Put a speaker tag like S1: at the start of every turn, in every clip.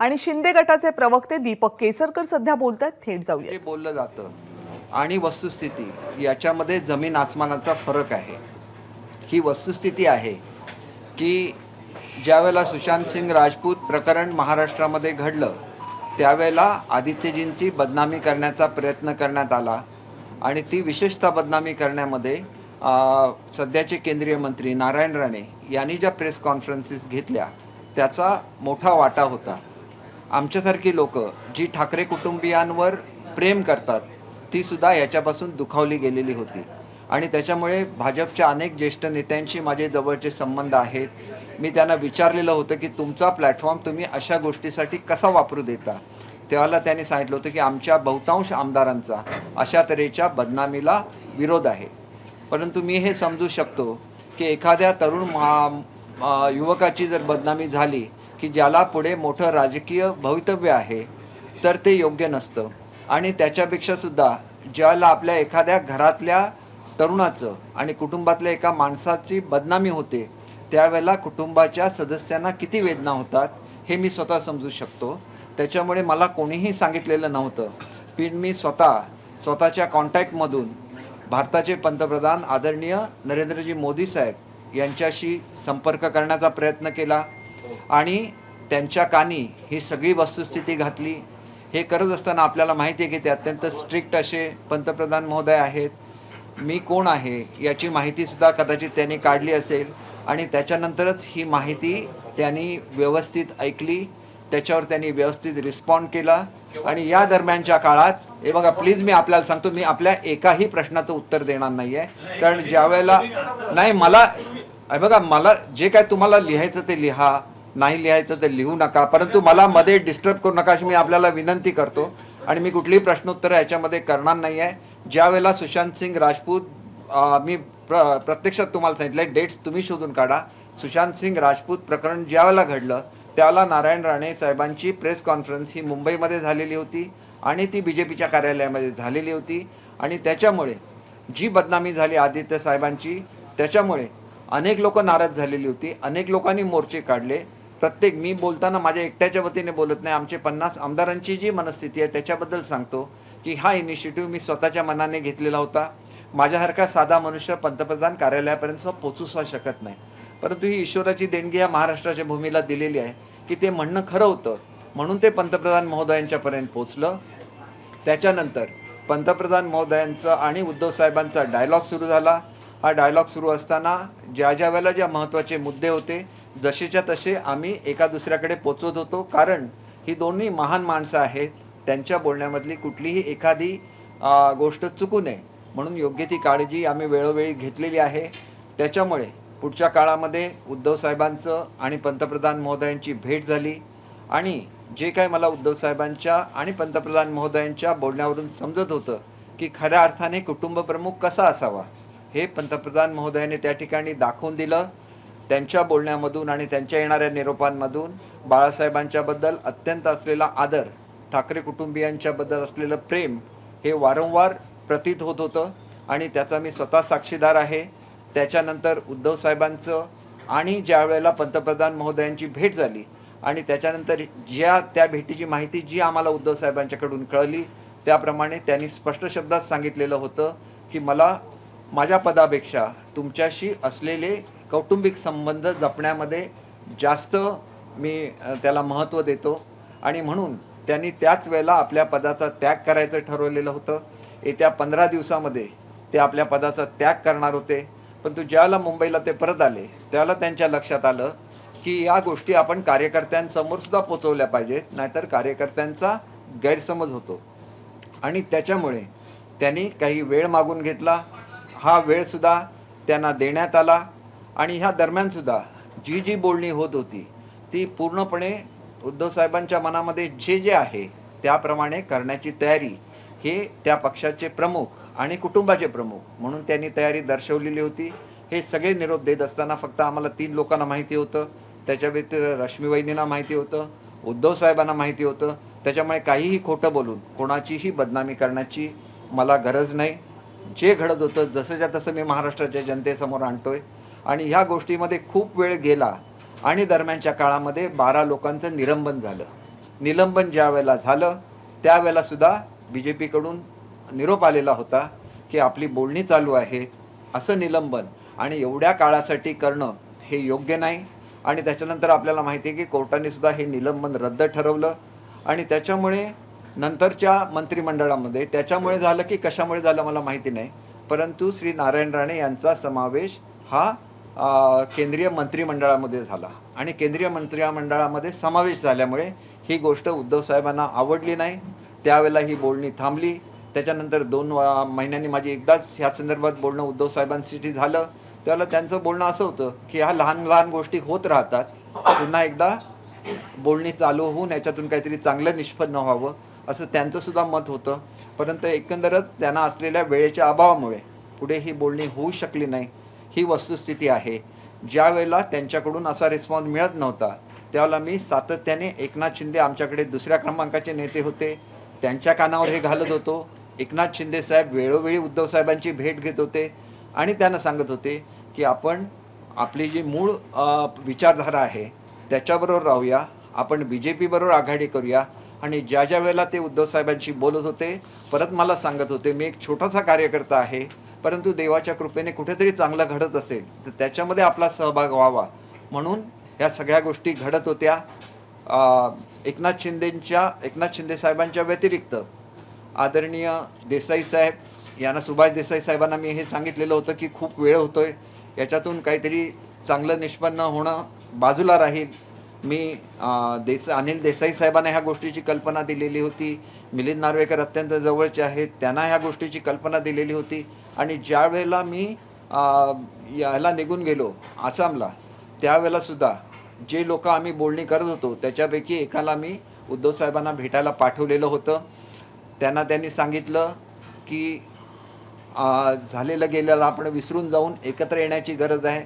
S1: आणि शिंदे गटाचे प्रवक्ते दीपक केसरकर सध्या बोलतायत, थेट जाऊया.
S2: जे बोललं जातं आणि वस्तुस्थिती याच्यामध्ये जमीन आसमानाचा फरक आहे. ही वस्तुस्थिती आहे की ज्यावेळेला सुशांत सिंग राजपूत प्रकरण महाराष्ट्रामध्ये घडलं त्यावेळेला आदित्यजींची बदनामी करण्याचा प्रयत्न करण्यात आला आणि ती विशेषतः बदनामी करण्यामध्ये सध्याचे केंद्रीय मंत्री नारायण राणे यांनी ज्या प्रेस कॉन्फरन्सेस घेतल्या त्याचा मोठा वाटा होता. आमच्यासारखी लोक जी ठाकरे कुटुंबियांवर प्रेम करतात ती सुद्धा याच्यापासून दुखावली गेलेली होती आणि त्याच्यामुळे भाजपच्या अनेक ज्येष्ठ नेत्यांशी माझे जवळचे संबंध आहेत. मी त्यांना विचारलेलं होतं की तुमचा प्लॅटफॉर्म तुम्ही अशा गोष्टीसाठी कसा वापरू देता. तेव्हा त्यांनी सांगितलं होतं की आमच्या बहुतांश आमदारांचा अशा तऱ्हेच्या बदनामीला विरोध आहे. परंतु मी हे समजू शकतो की एखाद्या तरुण युवकाची जर बदनामी झाली की ज्याला पुढे मोठं राजकीय भवितव्य आहे तर ते योग्य नसतं. आणि त्याच्यापेक्षा सुद्धा ज्याला आपल्या एखाद्या घरातल्या तरुणाचं आणि कुटुंबातल्या एका माणसाची बदनामी होते त्यावेळेला कुटुंबाच्या सदस्यांना किती वेदना होतात हे मी स्वतः समजू शकतो. त्याच्यामुळे मला कोणीही सांगितलेलं नव्हतं, पण मी स्वतःच्या कॉन्टॅक्टमधून भारताचे पंतप्रधान आदरणीय नरेंद्रजी मोदी साहेब यांच्याशी संपर्क करण्याचा प्रयत्न केला आणि त्यांच्या कानी ही सगळी वस्तुस्थिती घातली. हे करत असताना आपल्याला माहिती आहे की ते अत्यंत स्ट्रिक्ट असे पंतप्रधान महोदय आहेत. मी कोण आहे याची माहितीसुद्धा कदाचित त्यांनी काढली असेल आणि त्याच्यानंतरच ही माहिती त्यांनी व्यवस्थित ऐकली, त्याच्यावर त्यांनी व्यवस्थित रिस्पॉन्ड केला. आणि या दरम्यानच्या काळात हे बघा, प्लीज मी आपल्याला सांगतो, मी आपल्या एकाही प्रश्नाचं उत्तर देणार नाही आहे. कारण ज्या वेळेला नाही मला बघा, मला जे काय तुम्हाला लिहायचं ते लिहा, नाही लिहायचं तर लिहू नका, परंतु मला मध्ये डिस्टर्ब करू नका अशी मी आपल्याला विनंती करतो. आणि मी कुठलीही प्रश्नोत्तरं याच्यामध्ये करणार नाही आहे. ज्या वेळेला सुशांत सिंग राजपूत मी प्रत्यक्षात तुम्हाला सांगितलं, डेट्स तुम्ही शोधून काढा. सुशांत सिंग राजपूत प्रकरण ज्या वेळेला घडलं त्यावेळेला नारायण राणे साहेबांची प्रेस कॉन्फरन्स ही मुंबईमध्ये झालेली होती आणि ती BJPच्या कार्यालयामध्ये झालेली होती. आणि त्याच्यामुळे जी बदनामी झाली आदित्य साहेबांची त्याच्यामुळे अनेक लोक नाराज झालेली होती. अनेक लोकांनी मोर्चे काढले. मी बोलताना माझ्या एकट्याच्या वतीने बोलत नाही, आमचे 50 आमदारांची जी मनस्थिती आहे त्याच्याबद्दल सांगतो की हा इनिशिएटिव्ह मी स्वतःच्या मनाने घेतलेला होता. माझ्यासारखा साधा मनुष्य पंतप्रधान कार्यालयापर्यंत पोचू शकत नाही, परंतु ही ईश्वराची देणगी या महाराष्ट्राच्या भूमीला दिलेली आहे की ते म्हणणं खरं होतं म्हणून ते पंतप्रधान महोदयांच्यापर्यंत पोचलं. त्याच्यानंतर पंतप्रधान महोदयांचं आणि उद्धव साहेबांचा डायलॉग सुरू झाला. हा डायलॉग सुरू असताना ज्या वेळेला ज्या महत्त्वाचे मुद्दे होते जसेच्या तसे आम्ही एका दुसऱ्याकडे पोचवत होतो. कारण ही दोन्ही महान माणसं आहेत, त्यांच्या बोलण्यामधली कुठलीही एखादी गोष्ट चुकू नये म्हणून योग्य ती काळजी आम्ही वेळोवेळी घेतलेली आहे. त्याच्यामुळे पुढच्या काळामध्ये उद्धव साहेबांचं आणि पंतप्रधान महोदयांची भेट झाली आणि जे काय मला उद्धव साहेबांच्या आणि पंतप्रधान महोदयांच्या बोलण्यावरून समजत होतं की खऱ्या अर्थाने कुटुंबप्रमुख कसा असावा हे पंतप्रधान महोदयांनी त्या ठिकाणी दाखवून दिलं. त्यांच्या बोलण्यामधून आणि त्यांच्या येणाऱ्या निरोपांमधून बाळासाहेबांच्याबद्दल अत्यंत असलेला आदर, ठाकरे कुटुंबियांच्याबद्दल असलेलं प्रेम हे वारंवार प्रतीत होत होतं आणि त्याचा मी स्वतः साक्षीदार आहे. त्याच्यानंतर उद्धव साहेबांचं आणि ज्या वेळेला पंतप्रधान महोदयांची भेट झाली आणि त्याच्यानंतर त्या भेटीची माहिती जी आम्हाला उद्धव साहेबांच्याकडून कळली त्याप्रमाणे त्यांनी स्पष्ट शब्दात सांगितलेलं होतं की मला माझ्या पदापेक्षा तुमच्याशी असलेले कौटुंबिक संबंध जपण्यामध्ये जास्त मी त्याला महत्त्व देतो आणि म्हणून त्यांनी त्याच वेळेला आपल्या पदाचा त्याग करायचं ठरवलेलं होतं. येत्या 15 दिवसामध्ये ते आपल्या पदाचा त्याग करणार होते. पण ज्यावेळेला मुंबईला ते परत आले त्यावेळेला त्यांच्या लक्षात आलं की या गोष्टी आपण कार्यकर्त्यांसमोर सुद्धा पोचवल्या पाहिजेत, नाहीतर कार्यकर्त्यांचा गैरसमज होतो. आणि त्याच्यामुळे त्यांनी काही वेळ मागून घेतला. हा वेळसुद्धा त्यांना देण्यात आला आणि ह्या दरम्यानसुद्धा जी बोलणी होत होती ती पूर्णपणे उद्धव साहेबांच्या मनामध्ये जे आहे त्याप्रमाणे करण्याची तयारी हे त्या पक्षाचे प्रमुख आणि कुटुंबाचे प्रमुख म्हणून त्यांनी तयारी दर्शवलेली होती. हे सगळे निरोप देत असताना फक्त आम्हाला 3 लोकांना माहिती होतं, त्याच्या व्यतिरिक्त रश्मी वहिनींना माहिती होतं, उद्धव साहेबांना माहिती होतं. त्याच्यामुळे काहीही खोटं बोलून कोणाचीही बदनामी करण्याची मला गरज नाही. जे घडत होतं जसंच्या तसं मी महाराष्ट्राच्या जनतेसमोर आणतोय आणि ह्या गोष्टीमध्ये खूप वेळ गेला आणि दरम्यानच्या काळामध्ये 12 लोकांचं निलंबन झालं. निलंबन ज्या वेळेला झालं त्यावेळेला सुद्धा बी जे पीकडून निरोप आलेला होता की आपली बोलणी चालू आहे, असं निलंबन आणि एवढ्या काळासाठी करणं हे योग्य नाही. आणि त्याच्यानंतर आपल्याला माहिती आहे की कोर्टाने सुद्धा हे निलंबन रद्द ठरवलं आणि त्याच्यामुळे नंतरच्या मंत्रिमंडळामध्ये त्याच्यामुळे झालं की कशामुळे झालं मला माहिती नाही, परंतु श्री नारायण राणे यांचा समावेश हा केंद्रीय मंत्रिमंडळामध्ये झाला आणि केंद्रीय मंत्रिमंडळामध्ये समावेश झाल्यामुळे ही गोष्ट उद्धव साहेबांना आवडली नाही. त्यावेळेला ही बोलणी थांबली. त्याच्यानंतर 2 महिन्यांनी माझी एकदाच ह्या संदर्भात बोलणं उद्धव साहेबांसाठी झालं. त्यावेळेला त्यांचं बोलणं असं होतं की ह्या लहान लहान गोष्टी होत राहतात, पुन्हा एकदा बोलणी चालू होऊन याच्यातून काहीतरी चांगलं निष्पन्न व्हावं असं त्यांचं सुद्धा मत होतं. परंतु एकंदरच त्यांना असलेल्या वेळेच्या अभावामुळे पुढे ही बोलणी होऊ शकली नाही. ही वस्तुस्थिती आहे. ज्या वेळेला त्यांच्याकडून असा रिस्पॉन्स मिळत नव्हता त्यावेळेला मी सातत्याने एकनाथ शिंदे आमच्याकडे 2ऱ्या क्रमांकाचे नेते होते, त्यांच्या कानावर हे घालत होतो. एकनाथ शिंदे साहेब वेळोवेळी उद्धव साहेबांची भेट घेत होते आणि त्यांना सांगत होते की आपण आपली जी मूळ विचारधारा आहे त्याच्याबरोबर राहूया, आपण बी जे पीबरोबर आघाडी करूया. आणि ज्या ज्या वेळेला ते उद्धव साहेबांशी बोलत होते परत मला सांगत होते मी एक छोटासा कार्यकर्ता आहे, परंतु देवाच्या कृपेने कुठेतरी चांगलं घडत असेल तर त्याच्यामध्ये आपला सहभाग व्हावा, म्हणून ह्या सगळ्या गोष्टी घडत होत्या. एकनाथ शिंदे साहेबांच्या व्यतिरिक्त आदरणीय देसाई साहेब यांना, सुभाष देसाई साहेबांना मी हे सांगितलेलं होतं की खूप वेळ होतोय, याच्यातून काहीतरी चांगलं निष्पन्न होणं बाजूला राहील. मी अनिल देसाई साहेबांना ह्या गोष्टीची कल्पना दिलेली होती. मिलिंद नार्वेकर अत्यंत जवळचे आहेत, त्यांना ह्या गोष्टीची कल्पना दिलेली होती. आणि ज्या वेळेला मी याला निघून गेलो आसामला त्यावेळेला सुद्धा जे लोक आम्ही बोलणी करत होतो त्याच्यापैकी एकाला मी उद्धव साहेबांना भेटायला पाठवलेलं होतं. त्यांनी सांगितलं की झालेलं गेलेलं आपण विसरून जाऊन एकत्र येण्याची गरज आहे.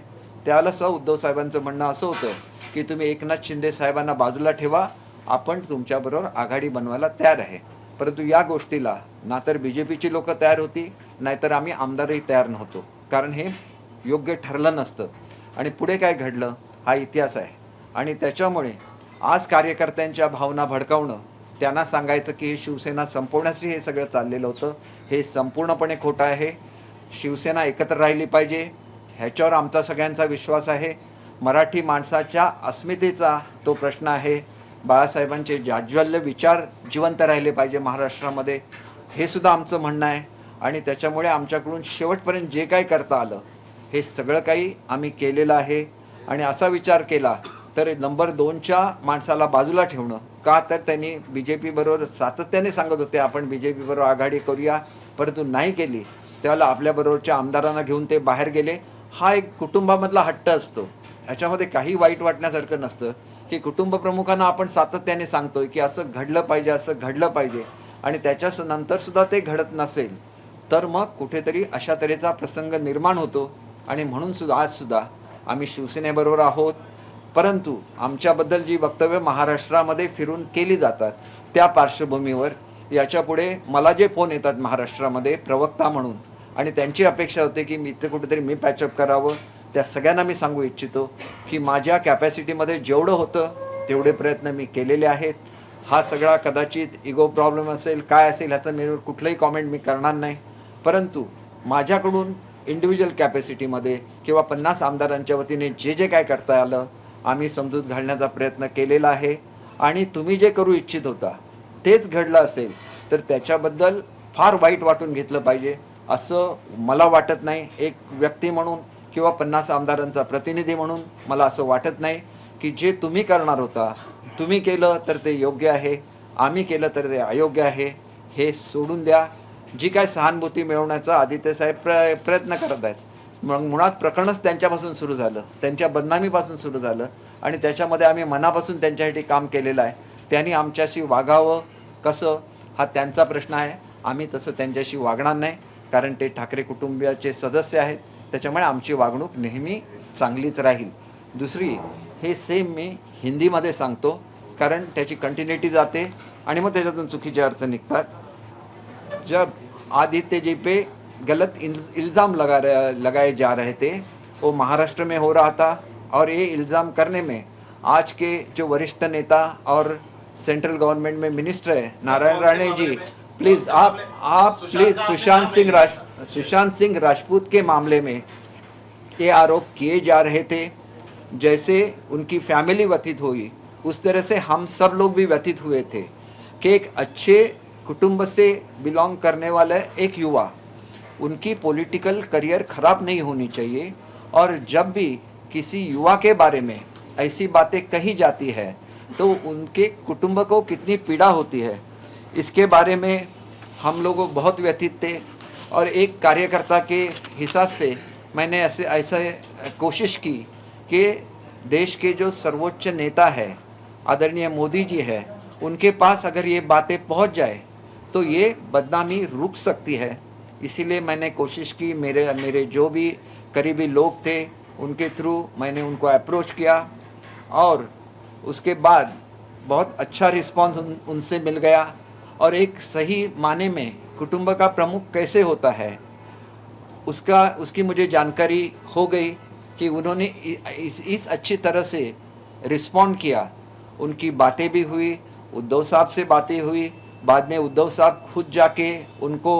S2: त्यावेळेला उद्धव साहेबांचं म्हणणं असं होतं की तुम्ही एकनाथ शिंदे साहेबांना बाजूला ठेवा, आपण तुमच्याबरोबर आघाडी बनवायला तयार आहे. परंतु या गोष्टीला ना तर बी जे पीची लोकं तयार होती, नाहीतर आम्ही आमदारही तयार नव्हतो, कारण हे योग्य ठरलं नसतं. आणि पुढे काय घडलं हा इतिहास आहे. आणि त्याच्यामुळे आज कार्यकर्त्यांच्या भावना भडकावणं, त्यांना सांगायचं की हे शिवसेना संपवण्यासाठी हे सगळं चाललेलं होतं, हे संपूर्णपणे खोटं आहे. शिवसेना एकत्र राहिली पाहिजे ह्याच्यावर आमचा सगळ्यांचा विश्वास आहे. मराठी माणसाच्या अस्मितेचा तो प्रश्न आहे. बाळासाहेबांचे जाज्वल्य विचार जिवंत राहिले पाहिजे महाराष्ट्रामध्ये, हे सुद्धा आमचं म्हणणं आहे. आणि त्याच्यामुळे आमच्याकडून शेवटपर्यंत जे काही करता आलं हे सगळं काही आम्ही केलेलं आहे. आणि असा विचार केला तर नंबर 2च्या माणसाला बाजूला ठेवणं का, तर त्यांनी बी जे पीबरोबर सातत्याने सांगत होते आपण बी जे पीबरोबर आघाडी करूया, परंतु नाही केली. त्यावेळेला आपल्याबरोबरच्या आमदारांना घेऊन ते बाहेर गेले. हा एक कुटुंबामधला हट्ट असतो, याच्यामध्ये काही वाईट वाटण्यासारखं नसतं की कुटुंब प्रमुखांना आपण सातत्याने सांगतोय की असं घडलं पाहिजे, असं घडलं पाहिजे, आणि त्याच्या नंतरसुद्धा ते घडत नसेल तर मग कुठेतरी अशा तऱ्हेचा प्रसंग निर्माण होतो. आणि म्हणून सुद्धा आजसुद्धा आम्ही शिवसेनेबरोबर आहोत. परंतु आमच्याबद्दल जी वक्तव्य महाराष्ट्रामध्ये फिरून केली जातात त्या पार्श्वभूमीवर याच्यापुढे मला जे फोन येतात महाराष्ट्रामध्ये प्रवक्ता म्हणून, आणि त्यांची अपेक्षा होते की मी इथे कुठेतरी मी पॅचअप करावं, त्या सगळ्यांना मी सांगू इच्छितो की माझ्या कॅपॅसिटीमध्ये जेवढं होतं तेवढे प्रयत्न मी केलेले आहेत. हा सगळा कदाचित इगो प्रॉब्लेम असेल काय असेल ह्याचं मी कुठलंही कॉमेंट मी करणार नाही, परंतु माझ्याकडून इंडिव्हिज्युअल कॅपॅसिटीमध्ये किंवा 50 आमदारांच्या वतीने जे जे काय करता आलं आम्ही समजूत घालण्याचा प्रयत्न केलेला आहे. आणि तुम्ही जे करू इच्छित होता तेच घडलं असेल तर त्याच्याबद्दल फार वाईट वाटून घेतलं पाहिजे असं मला वाटत नाही. एक व्यक्ती म्हणून किंवा 50 आमदारांचा प्रतिनिधी म्हणून मला असं वाटत नाही की जे तुम्ही करणार होता तुम्ही केलं तर ते योग्य आहे, आम्ही केलं तर ते अयोग्य आहे, हे सोडून द्या. जी काय सहानुभूती मिळवण्याचा आदित्यसाहेब प्रयत्न करत आहेत, मग मुळात प्रकरणच त्यांच्यापासून सुरू झालं, त्यांच्या बदनामीपासून सुरू झालं, आणि त्याच्यामध्ये आम्ही मनापासून त्यांच्यासाठी काम केलेलं आहे. त्यांनी आमच्याशी वागावं कसं हा त्यांचा प्रश्न आहे. आम्ही तसं त्यांच्याशी वागणार नाही, कारण ते ठाकरे कुटुंबियाचे सदस्य आहेत. त्याच्यामुळे आमची वागणूक नेहमी चांगलीच राहील. दुसरी, हे सेम मी हिंदीमध्ये सांगतो कारण त्याची कंटिन्युटी जाते आणि मग त्याच्यातून चुकीचे अर्थ निघतात. जब आदित्य जी पे गलत इल्ज़ाम लगाए जा रहे थे वो महाराष्ट्र में हो रहा था, और ये इल्ज़ाम करने में आज के जो वरिष्ठ नेता और सेंट्रल गवर्नमेंट में मिनिस्टर है, नारायण राणे जी, प्लीज़ आप प्लीज़ सुशांत सिंह राजपूत के मामले में ये आरोप किए जा रहे थे, जैसे उनकी फैमिली व्यतीत हुई उस तरह से हम सब लोग भी व्यतीत हुए थे कि एक अच्छे कुटुंब से बिलोंग करने वाला एक युवा, उनकी पॉलिटिकल करियर खराब नहीं होनी चाहिए। और जब भी किसी युवा के बारे में ऐसी बातें कही जाती है तो उनके कुटुंब को कितनी पीड़ा होती है, इसके बारे में हम लोग बहुत व्यथित थे। और एक कार्यकर्ता के हिसाब से मैंने ऐसे कोशिश की कि देश के जो सर्वोच्च नेता है आदरणीय मोदी जी है, उनके पास अगर ये बातें पहुंच जाए तो ये बदनामी रुक सकती है। इसीलिए मैंने कोशिश की, मेरे जो भी करीबी लोग थे उनके थ्रू मैंने उनको अप्रोच किया और उसके बाद बहुत अच्छा रिस्पांस उनसे मिल गया। और एक सही माने में कुटुंब का प्रमुख कैसे होता है उसकी मुझे जानकारी हो गई कि उन्होंने इस अच्छी तरह से रिस्पॉन्ड किया। उनकी बातें भी हुई, उद्धव साहब से बातें हुई, बाद में उद्धव साहब खुद जाके उनको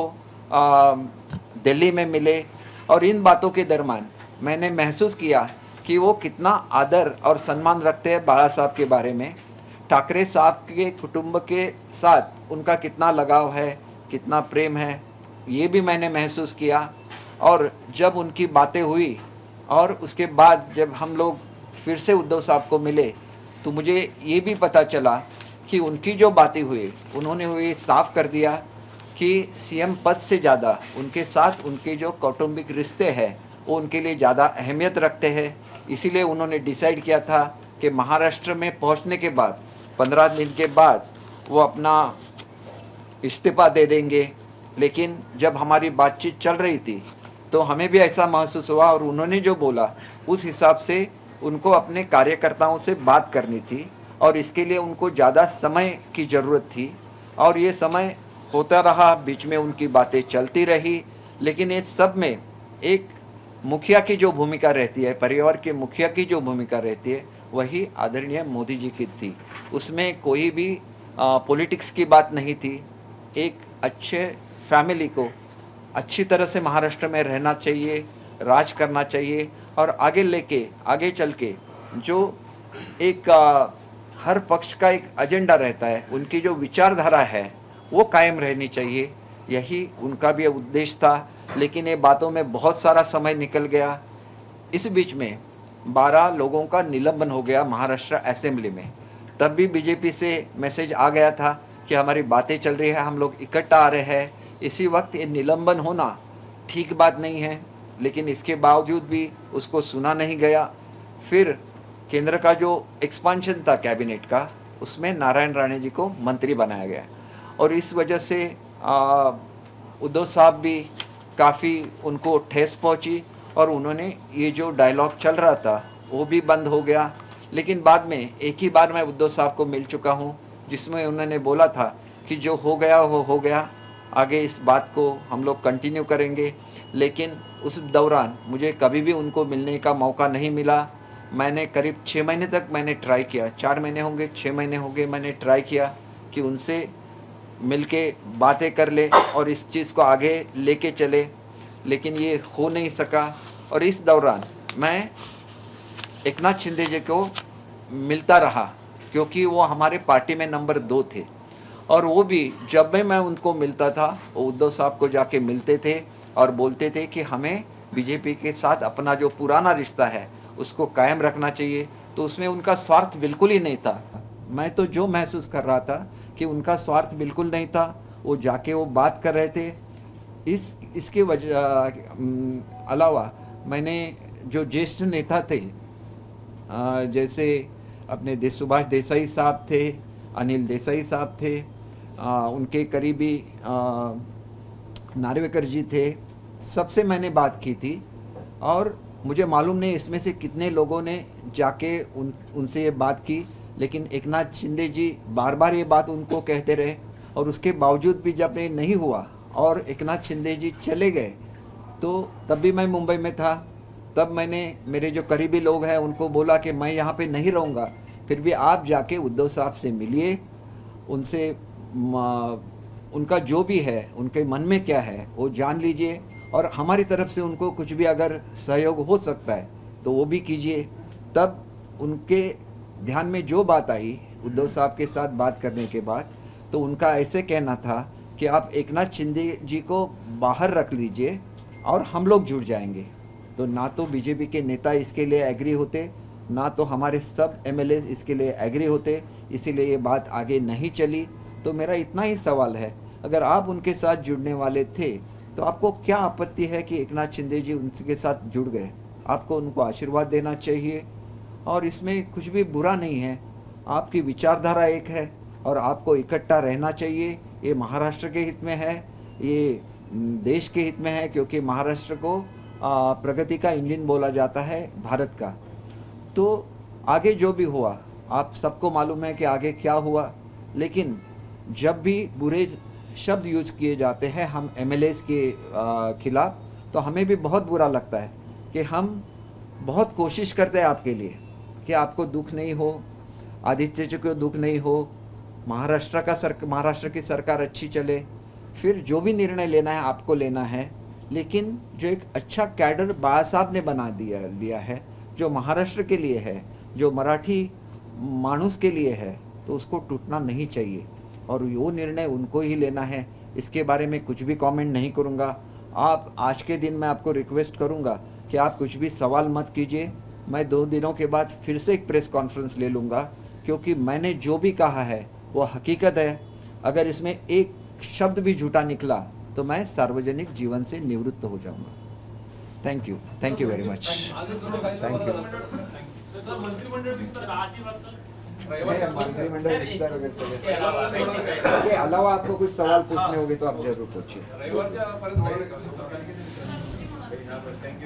S2: दिल्ली में मिले। और इन बातों के दरमियान मैंने महसूस किया कि वो कितना आदर और सम्मान रखते हैं बाला साहब के बारे में, ठाकरे साहब के कुटुंब के साथ उनका कितना लगाव है, कितना प्रेम है, ये भी मैंने महसूस किया। और जब उनकी बातें हुई और उसके बाद जब हम लोग फिर से उद्धव साहब को मिले तो मुझे ये भी पता चला कि उनकी जो बातें हुई उन्होंने ये साफ कर दिया कि सीएम पद से ज़्यादा उनके साथ उनके जो कौटुंबिक रिश्ते हैं वो उनके लिए ज़्यादा अहमियत रखते हैं। इसीलिए उन्होंने डिसाइड किया था कि महाराष्ट्र में पहुंचने के बाद 15 दिन के बाद वो अपना इस्तीफा दे देंगे। लेकिन जब हमारी बातचीत चल रही थी तो हमें भी ऐसा महसूस हुआ और उन्होंने जो बोला उस हिसाब से उनको अपने कार्यकर्ताओं से बात करनी थी और इसके लिए उनको ज़्यादा समय की ज़रूरत थी। और ये समय होता रहा, बीच में उनकी बातें चलती रही, लेकिन इस सब में एक मुखिया की जो भूमिका रहती है, परिवार के मुखिया की जो भूमिका रहती है, वही आदरणीय मोदी जी की थी। उसमें कोई भी पॉलिटिक्स की बात नहीं थी। एक अच्छे फैमिली को अच्छी तरह से महाराष्ट्र में रहना चाहिए, राज करना चाहिए और आगे चल के जो एक हर पक्ष का एक एजेंडा रहता है, उनकी जो विचारधारा है वो कायम रहनी चाहिए, यही उनका भी उद्देश्य था। लेकिन ये बातों में बहुत सारा समय निकल गया। इस बीच में 12 लोगों का निलंबन हो गया महाराष्ट्र असेंबली में। तब भी बीजेपी से मैसेज आ गया था कि हमारी बातें चल रही है, हम लोग इकट्ठा आ रहे हैं। इसी वक्त ये निलंबन होना ठीक बात नहीं है, लेकिन इसके बावजूद भी उसको सुना नहीं गया। फिर केंद्र का जो एक्सपांशन था कैबिनेट का, उसमें नारायण राणे जी को मंत्री बनाया गया और इस वजह से उद्धव साहब भी काफ़ी उनको ठेस पहुंची और उन्होंने ये जो डायलॉग चल रहा था वो भी बंद हो गया। लेकिन बाद में एक ही बार मैं उद्धव साहब को मिल चुका हूँ जिसमें उन्होंने बोला था कि जो हो गया वो हो गया, आगे इस बात को हम लोग कंटिन्यू करेंगे। लेकिन उस दौरान मुझे कभी भी उनको मिलने का मौका नहीं मिला। मैंने करीब 6 महीने तक मैंने ट्राई किया, 4 महीने होंगे 6 महीने हो गए, मैंने ट्राई किया कि उनसे मिलके बातें कर ले और इस चीज़ को आगे लेके चले, लेकिन ये हो नहीं सका। और इस दौरान मैं एकनाथ शिंदे जी को मिलता रहा क्योंकि वो हमारे पार्टी में नंबर 2 थे और वो भी जब भी मैं उनको मिलता था वो उद्धव साहब को जाके मिलते थे और बोलते थे कि हमें बीजेपी के साथ अपना जो पुराना रिश्ता है उसको कायम रखना चाहिए। तो उसमें उनका स्वार्थ बिल्कुल ही नहीं था। मैं तो जो महसूस कर रहा था कि उनका स्वार्थ बिल्कुल नहीं था, वो जाके वो बात कर रहे थे। इसके अलावा मैंने जो ज्येष्ठ नेता थे जैसे अपने सुभाष देसाई साहब थे, अनिल देसाई साहब थे, उनके करीबी नार्वेकर जी थे, सबसे मैंने बात की थी। और मुझे मालूम नहीं इसमें से कितने लोगों ने जाके उनसे ये बात की, लेकिन एकनाथ शिंदे जी बार बार ये बात उनको कहते रहे और उसके बावजूद भी जब ये नहीं हुआ और एकनाथ शिंदे जी चले गए तो तब भी मैं मुंबई में था। तब मैंने मेरे जो करीबी लोग हैं उनको बोला कि मैं यहाँ पे नहीं रहूँगा, फिर भी आप जाके उद्धव साहब से मिलिए उनसे उनका जो भी है, उनके मन में क्या है वो जान लीजिए, और हमारी तरफ से उनको कुछ भी अगर सहयोग हो सकता है तो वो भी कीजिए। तब उनके ध्यान में जो बात आई उद्धव साहब के साथ बात करने के बाद, तो उनका ऐसे कहना था कि आप एकनाथ शिंदे जी को बाहर रख लीजिए और हम लोग जुड़ जाएंगे। तो ना तो बीजेपी के नेता इसके लिए एग्री होते, ना तो हमारे सब एमएलए इसके लिए एग्री होते, इसीलिए ये बात आगे नहीं चली। तो मेरा इतना ही सवाल है, अगर आप उनके साथ जुड़ने वाले थे तो आपको क्या आपत्ति है कि एकनाथ शिंदे जी उनके साथ जुड़ गए? आपको उनको आशीर्वाद देना चाहिए, और इसमें कुछ भी बुरा नहीं है। आपकी विचारधारा एक है और आपको इकट्ठा रहना चाहिए। ये महाराष्ट्र के हित में है, ये देश के हित में है, क्योंकि महाराष्ट्र को प्रगति का इंजन बोला जाता है भारत का। तो आगे जो भी हुआ, आप सबको मालूम है कि आगे क्या हुआ, लेकिन जब भी बुरे शब्द यूज किए जाते हैं हम एमएलएस के खिलाफ, तो हमें भी बहुत बुरा लगता है कि हम बहुत कोशिश करते हैं आपके लिए कि आपको दुख नहीं हो, आदित्य जी को दुख नहीं हो, महाराष्ट्र की सरकार अच्छी चले, फिर जो भी निर्णय लेना है आपको लेना है। लेकिन जो एक अच्छा कैडर बाला साहब ने बना लिया है, जो महाराष्ट्र के लिए है, जो मराठी मानुस के लिए है, तो उसको टूटना नहीं चाहिए, और वो निर्णय उनको ही लेना है। इसके बारे में कुछ भी कमेंट नहीं करूँगा। आप आज के दिन मैं आपको रिक्वेस्ट करूँगा कि आप कुछ भी सवाल मत कीजिए। मैं 2 दिनों के बाद फिर से एक प्रेस कॉन्फ्रेंस ले लूँगा, क्योंकि मैंने जो भी कहा है वो हकीकत है। अगर इसमें एक शब्द भी झूठा निकला तो मैं सार्वजनिक जीवन से निवृत्त हो जाऊँगा। Thank you very much. Thank you. मंत्रिमंडल विस्तार के अलावा आपको कुछ सवाल पूछने होंगे तो आप जरूर पूछिए।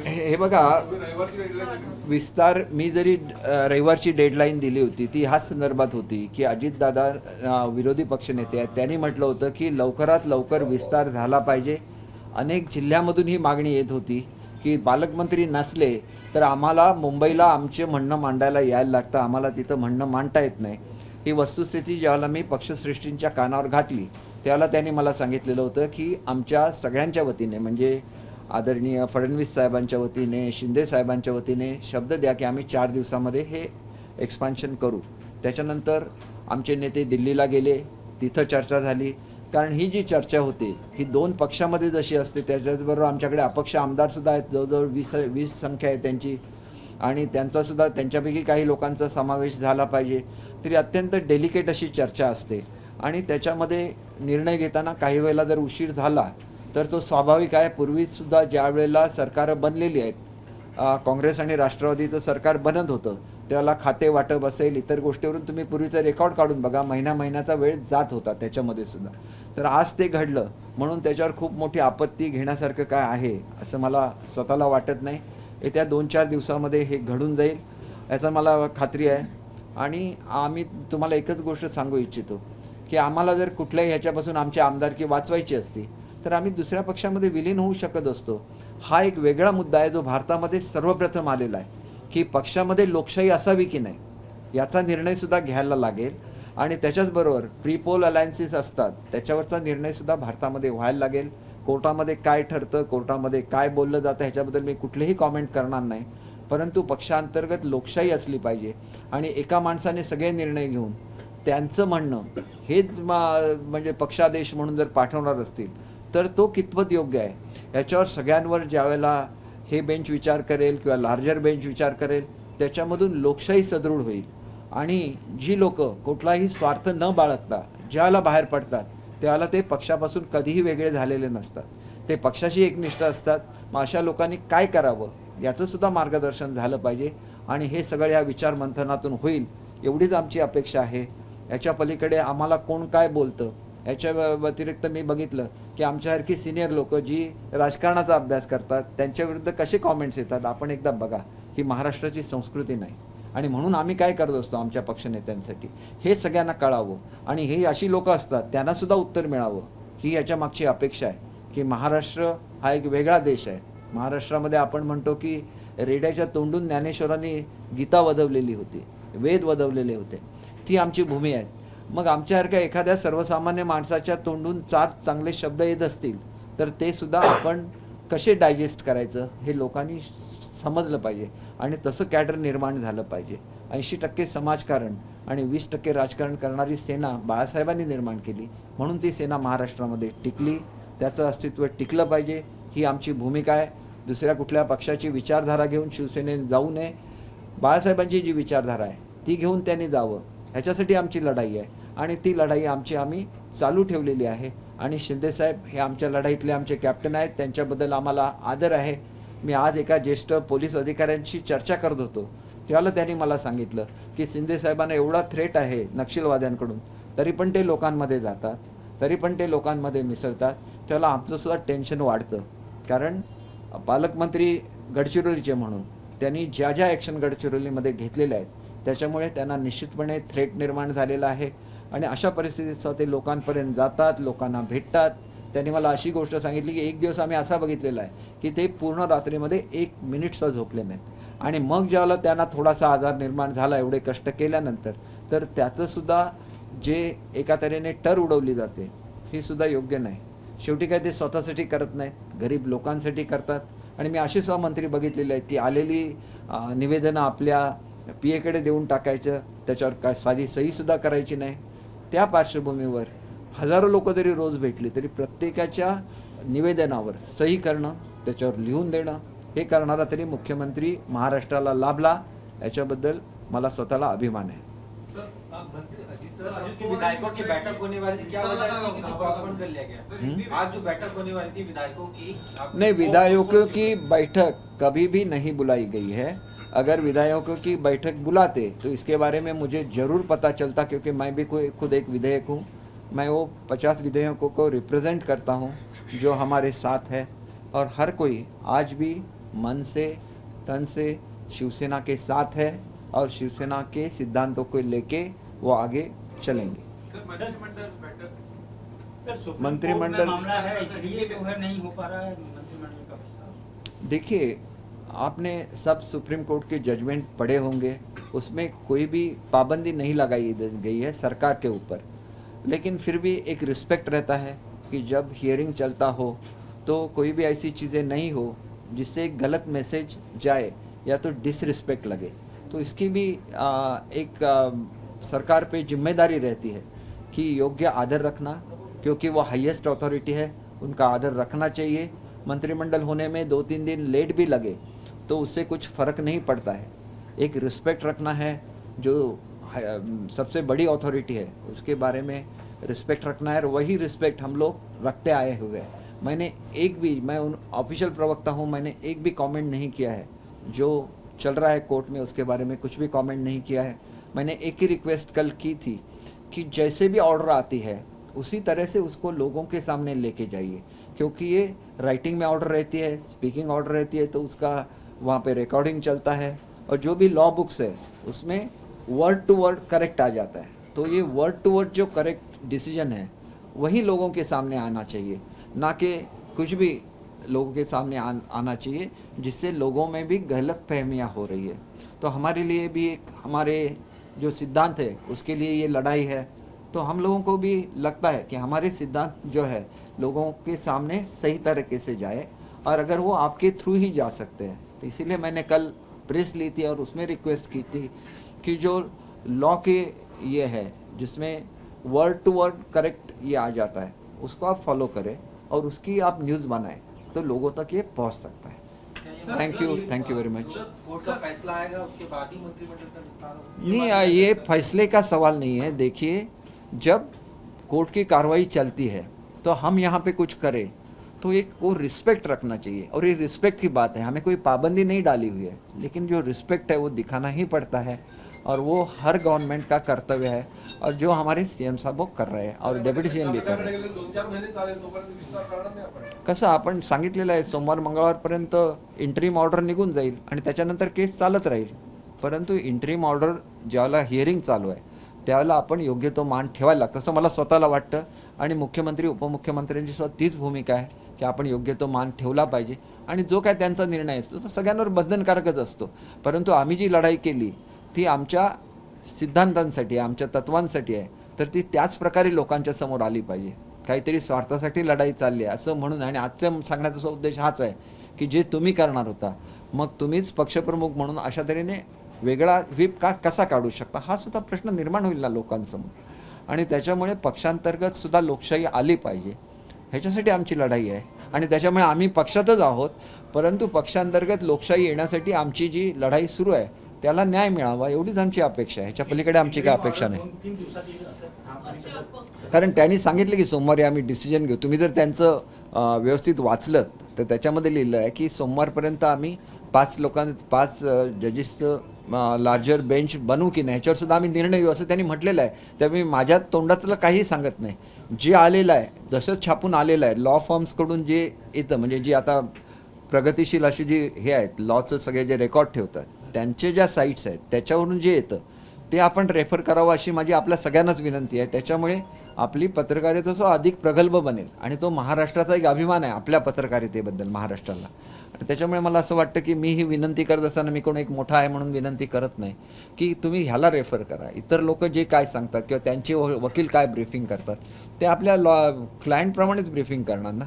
S2: हे बघा, विस्तार मी जरी रविवारची डेडलाईन दिली होती ती ह्याच संदर्भात होती की अजितदादा विरोधी पक्षनेते आहेत, त्यांनी म्हटलं होतं की लवकरात लवकर विस्तार झाला पाहिजे। अनेक जिल्ह्यामधून ही मागणी येत होती की पालकमंत्री नसले तर आम्हाला मुंबईला आमचे म्हणणं मांडायला यायला लागतं, आम्हाला तिथं म्हणणं मांडता येत नाही। ही वस्तुस्थिती ज्यावेळेला मी पक्षश्रेष्ठींच्या कानावर घातली त्यावेळेला त्यांनी मला सांगितलेलं होतं की आमच्या सगळ्यांच्या वतीने, म्हणजे आदरणीय फडणवीस साहेबांच्या वतीने, शिंदे साहेबांच्या वतीने शब्द द्या की आम्ही 4 दिवसामध्ये हे एक्सपान्शन करू। त्याच्यानंतर आमचे नेते दिल्लीला गेले, तिथं चर्चा झाली, कारण ही जी चर्चा होती ही 2 पक्षामध्ये जशी असते त्याच्याबरोबर आमच्याकडे अपक्ष आमदारसुद्धा आहेत, जवळजवळ 20 संख्या आहे त्यांची, आणि त्यांचासुद्धा त्यांच्यापैकी काही लोकांचा समावेश झाला पाहिजे। तरी अत्यंत डेलिकेट अशी चर्चा असते, आणि त्याच्यामध्ये निर्णय घेताना काही वेळेला जर उशीर झाला तर तो स्वाभाविक आहे। पूर्वीसुद्धा ज्या वेळेला सरकारं बनलेली आहेत, काँग्रेस आणि राष्ट्रवादीचं सरकार बनत होतं त्याला खाते वाटप असेल, इतर गोष्टीवरून तुम्ही पूर्वीचं रेकॉर्ड काढून बघा, महिन्याचा वेळ जात होता त्याच्यामध्ये सुद्धा। तर आज ते घडलं म्हणून त्याच्यावर खूप मोठी आपत्ती घेण्यासारखं काय आहे असं मला स्वतःला वाटत नाही। येत्या 2-4 दिवसामध्ये हे घडून जाईल याचा मला खात्री आहे। आणि आम्ही तुम्हाला एकच गोष्ट सांगू इच्छितो की आम्हाला जर कुठल्याही ह्याच्यापासून आमची आमदारकी वाचवायची असती तर आम्ही दुसऱ्या पक्षामध्ये विलीन होऊ शकत असतो। हा एक वेगळा मुद्दा आहे जो भारतामध्ये सर्वप्रथम आलेला आहे की पक्षामध्ये लोकशाही असावी की नाही याचा निर्णयसुद्धा घ्यायला लागेल, आणि त्याच्याचबरोबर प्रीपोल अलायन्सेस असतात त्याच्यावरचा निर्णयसुद्धा भारतामध्ये व्हायला लागेल। कोर्टामध्ये काय ठरतं, कोर्टामध्ये काय बोललं जातं ह्याच्याबद्दल मी कुठलेही कॉमेंट करणार नाही, परंतु पक्षांतर्गत लोकशाही असली पाहिजे, आणि एका माणसाने सगळे निर्णय घेऊन त्यांचं म्हणणं हेच म्हणजे पक्षादेश म्हणून जर पाठवणार असतील तर तो कितपत योग्य आहे याच्यावर सगळ्यांवर ज्यावेळेला हे बेंच विचार करेल किंवा लार्जर बेंच विचार करेल त्याच्यामधून लोकशाही सदृढ होईल। आणि जी लोक कुठलाही स्वार्थ न बाळगता ज्याला बाहेर पडतात त्याला ते पक्षापासून कधीही वेगळे झालेले नसतात, ते पक्षाशी एकनिष्ठ असतात। मग अशा लोकांनी काय करावं याचं सुद्धा मार्गदर्शन झालं पाहिजे, आणि हे सगळं या विचार मंथनातून होईल एवढीच आमची अपेक्षा आहे। याच्या पलीकडे आम्हाला कोण काय बोलतं याच्या व्यतिरिक्त मी बघितलं की आमच्यासारखी सिनियर लोक जी राजकारणाचा अभ्यास करतात त्यांच्याविरुद्ध कसे कॉमेंट्स येतात आपण एकदा बघा। ही महाराष्ट्राची संस्कृती नाही, आणि म्हणून आम्ही काय करत असतो आमच्या पक्षनेत्यांसाठी हे सगळ्यांना कळावं, आणि हे अशी लोक असतात त्यांनासुद्धा उत्तर मिळावं ही याच्या मागची अपेक्षा आहे की महाराष्ट्र हा एक वेगळा देश आहे। महाराष्ट्रामध्ये आपण म्हणतो की रेड्याच्या तोंडून ज्ञानेश्वरांनी गीता वदवलेली होती, वेद वदवलेले होते, ती आमची भूमी आहे। मग आमच्यासारख्या एखाद्या सर्वसामान्य माणसाच्या तोंडून 4 चांगले शब्द येत असतील तर ते सुद्धा आपण कसे डायजेस्ट करायचं हे लोकांनी समजलं पाहिजे आणि तसं कॅडर निर्माण झालं पाहिजे. 80% समाजकारण आणि 20% राजकारण करणारी सेना बाळासाहेबांनी निर्माण केली, म्हणून ती सेना महाराष्ट्रामध्ये टिकली. त्याचं अस्तित्व टिकलं पाहिजे ही आमची भूमिका आहे. दुसऱ्या कुठल्या पक्षाची विचारधारा घेऊन शिवसेनेने जाऊ नये. बाळासाहेबांची जी विचारधारा आहे ती घेऊन त्यांनी जावं, ह्याच्यासाठी आमची लढाई आहे आणि ती लढाई आम्ही चालू ठेवलेली आहे. आणि शिंदेसाहेब हे आमच्या लढाईतले आमचे कॅप्टन आहेत, त्यांच्याबद्दल आम्हाला आदर आहे. मी आज एका ज्येष्ठ पोलीस अधिकाऱ्यांशी चर्चा करत होतो, त्यावेळेला त्यांनी मला सांगितलं की शिंदेसाहेबांना एवढा थ्रेट आहे नक्षलवाद्यांकडून, तरी पण ते लोकांमध्ये जातात, तरी पण ते लोकांमध्ये मिसळतात. त्याला आमचंसुद्धा टेन्शन वाढतं. कारण पालकमंत्री गडचिरोलीचे म्हणून त्यांनी ज्या ज्या ॲक्शन गडचिरोलीमध्ये घेतलेल्या आहेत त्याच्यामुळे त्यांना निश्चितपणे थ्रेट निर्माण झालेला आहे. आणि अशा परिस्थितीत ते लोकांपर्यंत जातात, लोकांना भेटतात. त्यांनी मला अशी गोष्ट सांगितली की एक दिवस आम्ही असा बघितलेला आहे की ते पूर्ण रात्रीमध्ये 1 मिनिटसुद्धा झोपले नाहीत. आणि मग ज्यावेळेला त्यांना थोडासा आजार निर्माण झाला एवढे कष्ट केल्यानंतर, तर त्याचंसुद्धा जे एका तऱ्हेने टर उडवली जाते ही सुद्धा योग्य नाही. शेवटी काय ते स्वतःसाठी करत नाहीत, गरीब लोकांसाठी करतात. आणि मी अशी सुद्धा मंत्री बघितलेली आहेत ती आलेली निवेदनं आपल्या PA कडे देऊन टाकायचं, त्याच्यावर काय साधी सहीसुद्धा करायची नाही. त्या पार्श्वभूमीवर हजारो लोक जरी रोज भेटली तरी प्रत्येकाच्या निवेदनावर सही करणं, त्याच्यावर लिहून देणं हे करणारा तरी मुख्यमंत्री महाराष्ट्राला लाभला, याच्याबद्दल मला स्वतःला अभिमान है.
S3: विधायकों की बैठक होने वाली थी, क्या वजह थी कि जो पोस्टपोन कर लिया गया? आज जो बैठक होने वाली थी विधायकों की,
S2: नहीं, विधायकों की बैठक कभी भी नहीं बुलाई गई है. अगर विधायकों की बैठक बुलाते तो इसके बारे में मुझे ज़रूर पता चलता, क्योंकि मैं भी खुद एक विधेयक हूँ. मैं वो 50 विधेयकों को रिप्रेजेंट करता हूँ जो हमारे साथ है. और हर कोई आज भी मन से तन से शिवसेना के साथ है और शिवसेना के सिद्धांतों को लेके वो आगे चलेंगे. मंत्रिमंडल
S4: मामला है इसलिए जो है नहीं हो पा रहा है मंत्रिमंडल का विस्तार.
S2: देखिए, आपने सब सुप्रीम कोर्ट के जजमेंट पढ़े होंगे, उसमें कोई भी पाबंदी नहीं लगाई गई है सरकार के ऊपर. लेकिन फिर भी एक रिस्पेक्ट रहता है कि जब हियरिंग चलता हो तो कोई भी ऐसी चीज़ें नहीं हो जिससे एक गलत मैसेज जाए या तो डिसरिस्पेक्ट लगे. तो इसकी भी सरकार पे जिम्मेदारी रहती है कि योग्य आदर रखना, क्योंकि वो हाईएस्ट अथॉरिटी है, उनका आदर रखना चाहिए. मंत्रिमंडल होने में 2-3 दिन लेट भी लगे तो उससे कुछ फ़र्क नहीं पड़ता है. एक रिस्पेक्ट रखना है, जो सबसे बड़ी अथॉरिटी है उसके बारे में रिस्पेक्ट रखना है, और वही रिस्पेक्ट हम लोग रखते आए हुए हैं. मैं उन ऑफिशियल प्रवक्ता हूँ, मैंने एक भी कमेंट नहीं किया है. जो चल रहा है कोर्ट में उसके बारे में कुछ भी कमेंट नहीं किया है. मैंने एक ही रिक्वेस्ट कल की थी कि जैसे भी ऑर्डर आती है उसी तरह से उसको लोगों के सामने लेके जाइए, क्योंकि ये राइटिंग में ऑर्डर रहती है, स्पीकिंग ऑर्डर रहती है, तो उसका वहाँ पे रिकॉर्डिंग चलता है. और जो भी लॉ बुक्स है उसमें वर्ड टू वर्ड करेक्ट आ जाता है. तो ये वर्ड टू वर्ड जो करेक्ट डिसीजन है वही लोगों के सामने आना चाहिए, ना कि कुछ भी लोगों के सामने आना चाहिए जिससे लोगों में भी गलत फहमियाँ हो रही है. तो हमारे लिए भी एक हमारे जो सिद्धांत है उसके लिए ये लड़ाई है. तो हम लोगों को भी लगता है कि हमारे सिद्धांत जो है लोगों के सामने सही तरीके से जाए, और अगर वो आपके थ्रू ही जा सकते हैं तो इसीलिए मैंने कल प्रेस ली थी और उसमें रिक्वेस्ट की थी कि जो लॉ के ये है जिसमें वर्ड टू वर्ड करेक्ट ये आ जाता है उसको आप फॉलो करें और उसकी आप न्यूज़ बनाएं तो लोगों तक ये पहुंच सकता है. Thank you very much.
S3: Court का फैसला आएगा उसके बाद ही मंत्रिमंडल का विस्तार होगा?
S2: नहीं, ये फैसले का सवाल नहीं है. देखिए, जब कोर्ट की कार्रवाई चलती है तो हम यहाँ पे कुछ करें तो एक वो रिस्पेक्ट रखना चाहिए, और ये रिस्पेक्ट की बात है. हमें कोई पाबंदी नहीं डाली हुई है, लेकिन जो रिस्पेक्ट है वो दिखाना ही पड़ता है, और वो हर गवर्नमेंट का कर्तव्य है, और जो हमारे CM साहब वो कर रहे हैं और डेप्युटी CM भी कर रहे हैं.
S5: 2-4 महिने चालेल तोपर्यंत विस्तार करणार नाही आपण.
S2: कसं आपण सांगितलेलं आहे सोमवार मंगळवारपर्यंत इंटरिम ऑर्डर निघून जाईल आणि त्याच्यानंतर केस चालत राहील. परंतु इंटरिम ऑर्डर ज्यावेळेला हिअरिंग चालू आहे त्यावेळेला आपण योग्य तो मान ठेवायला लागतं असं मला स्वतःला वाटतं. आणि मुख्यमंत्री उपमुख्यमंत्र्यांची सुद्धा तीच भूमिका आहे की आपण योग्य तो मान ठेवला पाहिजे, आणि जो काय त्यांचा निर्णय असतो तो सगळ्यांवर बंधनकारकच असतो. परंतु आम्ही जी लढाई केली ती आमच्या सिद्धांतांसाठी, आमच्या तत्वांसाठी आहे. तर ती त्याच प्रकारे लोकांच्या समोर आली पाहिजे. काहीतरी स्वार्थासाठी लढाई चालली आहे असं म्हणून, आणि आजच्या सांगण्याचा उद्देश हाच आहे की जे तुम्ही करणार होता मग तुम्हीच पक्षप्रमुख म्हणून अशा तऱ्हेने वेगळा व्हीप कसा काढू शकता, हा सुद्धा प्रश्न निर्माण होईल ना लोकांसमोर. आणि त्याच्यामुळे पक्षांतर्गत सुद्धा लोकशाही आली पाहिजे, ह्याच्यासाठी आमची लढाई आहे. आणि त्याच्यामुळे आम्ही पक्षातच आहोत, परंतु पक्षांतर्गत लोकशाही येण्यासाठी आमची जी लढाई सुरू आहे त्याला न्याय मिळावा एवढीच आमची अपेक्षा आहे. ह्याच्या पलीकडे आमची काय अपेक्षा नाही.
S4: 2-3 दिवसात येईल असं हा
S2: कारण त्यांनी सांगितलं की सोमवारी आम्ही डिसिजन घेऊ. तुम्ही जर त्यांचं व्यवस्थित वाचलं तर त्याच्यामध्ये लिहिलं आहे की सोमवारपर्यंत आम्ही 5 जजेसचं लार्जर बेंच बनवू की नाही ह्याच्यावर सुद्धा आम्ही निर्णय घेऊ असं त्यांनी म्हटलेलं आहे. त्यामुळे माझ्या तोंडातलं काही सांगत नाही. जे आलेलं आहे जसं छापून आलेलं आहे लॉ फर्म्सकडून जे येतं, म्हणजे जी आता प्रगतिशील अशी जी हे आहेत लॉचं सगळे जे रेकॉर्ड ठेवतात त्यांचे ज्या साईट्स आहेत त्याच्यावरून जे येतं ते आपण रेफर करावं अशी माझी आपल्या सगळ्यांनाच विनंती आहे. त्याच्यामुळे आपली पत्रकारिता अधिक प्रगल्भ बनेल आणि तो महाराष्ट्राचा एक अभिमान आहे आपल्या पत्रकारितेबद्दल महाराष्ट्राला. आणि त्याच्यामुळे मला असं वाटतं की मी ही विनंती करत असताना मी कोण एक मोठा आहे म्हणून विनंती करत नाही की तुम्ही ह्याला रेफर करा. इतर लोक जे काय सांगतात किंवा त्यांचे वकील काय ब्रीफिंग करतात ते आपल्या क्लायंटप्रमाणेच ब्रीफिंग करणार ना.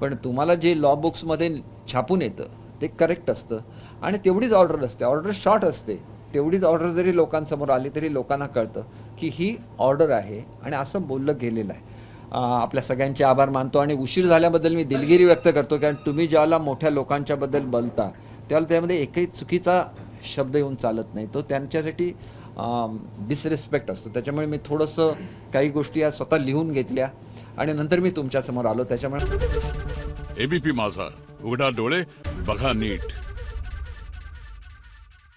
S2: पण तुम्हाला जे लॉ बुक्समध्ये छापून येतं ते करेक्ट असतं आणि तेवढीच ऑर्डर असते. ऑर्डर शॉर्ट असते. तेवढीच ऑर्डर जरी लोकांसमोर आली तरी लोकांना कळतं की ही ऑर्डर आहे आणि असं बोललं गेलेलं आहे. आपल्या सगळ्यांचे आभार मानतो आणि उशीर झाल्याबद्दल मी दिलगिरी व्यक्त करतो. कारण तुम्ही ज्यावेळेला मोठ्या लोकांच्याबद्दल बोलता त्यावेळेला त्यामध्ये एकही चुकीचा शब्द येऊन चालत नाही. तो त्यांच्यासाठी डिसरिस्पेक्ट असतो. त्याच्यामुळे मी थोडंसं काही गोष्टी या स्वतः लिहून घेतल्या आणि नंतर मी तुमच्यासमोर आलो. त्याच्यामुळे
S6: एबीपी माझा, उघडा डोळे बघा नीट.